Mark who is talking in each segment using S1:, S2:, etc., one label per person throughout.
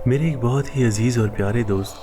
S1: میرے ایک بہت ہی عزیز اور پیارے دوست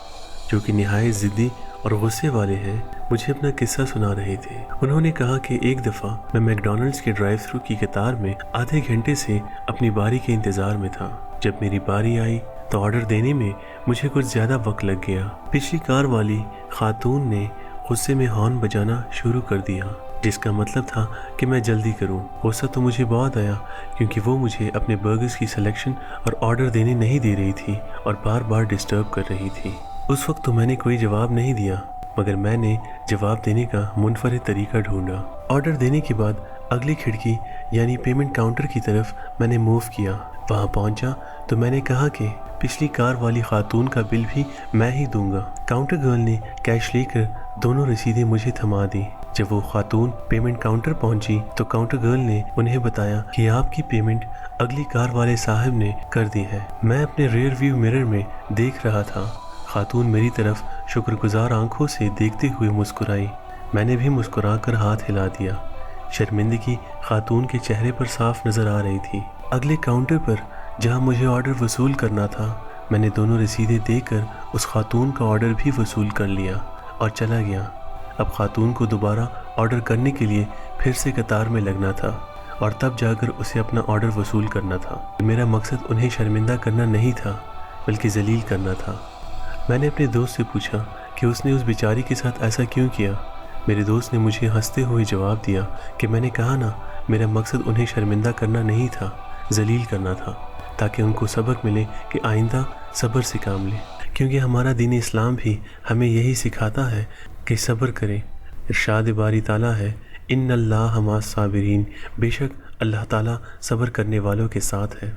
S1: جو کہ نہایت ضدی اور غصے والے ہیں مجھے اپنا قصہ سنا رہے تھے۔ انہوں نے کہا کہ ایک دفعہ میں میک ڈونلڈس کے ڈرائیو تھرو کی قطار میں آدھے گھنٹے سے اپنی باری کے انتظار میں تھا۔ جب میری باری آئی تو آرڈر دینے میں مجھے کچھ زیادہ وقت لگ گیا۔ پچھلی کار والی خاتون نے غصے میں ہارن بجانا شروع کر دیا، جس کا مطلب تھا کہ میں جلدی کروں۔ غصہ تو مجھے بہت آیا کیونکہ وہ مجھے اپنے برگرز کی سلیکشن اور آرڈر دینے نہیں دے رہی تھی اور بار بار ڈسٹرب کر رہی تھی۔ اس وقت تو میں نے کوئی جواب نہیں دیا، مگر میں نے جواب دینے کا منفرد طریقہ ڈھونڈا۔ آرڈر دینے کے بعد اگلی کھڑکی یعنی پیمنٹ کاؤنٹر کی طرف میں نے موو کیا۔ وہاں پہنچا تو میں نے کہا کہ پچھلی کار والی خاتون کا بل بھی میں ہی دوں گا۔ کاؤنٹر گرل نے کیش لے کر دونوں رسیدیں مجھے تھما دی۔ جب وہ خاتون پیمنٹ کاؤنٹر پہنچی تو کاؤنٹر گرل نے انہیں بتایا کہ آپ کی پیمنٹ اگلی کار والے صاحب نے کر دی ہے۔ میں اپنے ریئر ویو مرر میں دیکھ رہا تھا۔ خاتون میری طرف شکر گزار آنکھوں سے دیکھتے ہوئے مسکرائی۔ میں نے بھی مسکرا کر ہاتھ ہلا دیا۔ شرمندگی خاتون کے چہرے پر صاف نظر آ رہی تھی۔ اگلے کاؤنٹر پر جہاں مجھے آرڈر وصول کرنا تھا، میں نے دونوں رسیدیں دے کر اس خاتون کا آرڈر بھی وصول کر لیا اور چلا گیا۔ اب خاتون کو دوبارہ آرڈر کرنے کے لیے پھر سے قطار میں لگنا تھا اور تب جا کر اسے اپنا آرڈر وصول کرنا تھا۔ میرا مقصد انہیں شرمندہ کرنا نہیں تھا بلکہ ذلیل کرنا تھا۔ میں نے اپنے دوست سے پوچھا کہ اس نے اس بیچاری کے ساتھ ایسا کیوں کیا۔ میرے دوست نے مجھے ہنستے ہوئے جواب دیا کہ میں نے کہا نا، میرا مقصد انہیں شرمندہ کرنا نہیں تھا، ذلیل کرنا تھا، تاکہ ان کو سبق ملے کہ آئندہ صبر سے کام لیں، کیونکہ ہمارا دین اسلام بھی ہمیں یہی سکھاتا ہے کہ صبر کریں۔ ارشاد باری تعالیٰ ہے، ان اللہ مع الصابرین، بے شک اللہ تعالیٰ صبر کرنے والوں کے ساتھ ہے۔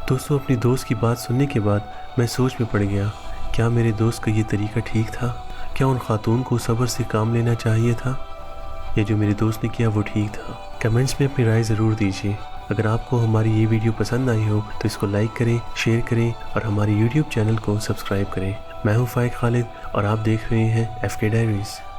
S1: دوستو، اپنی دوست کی بات سننے کے بعد میں سوچ میں پڑ گیا، کیا میرے دوست کا یہ طریقہ ٹھیک تھا؟ کیا ان خاتون کو صبر سے کام لینا چاہیے تھا، یا جو میرے دوست نے کیا وہ ٹھیک تھا؟ کمنٹس میں اپنی رائے ضرور دیجیے۔ اگر آپ کو ہماری یہ ویڈیو پسند آئی ہو تو اس کو لائک کریں، شیئر کریں اور ہماری یوٹیوب چینل کو سبسکرائب کریں۔ میں ہوں فائق خالد اور آپ دیکھ رہے ہیں FK ڈائریز۔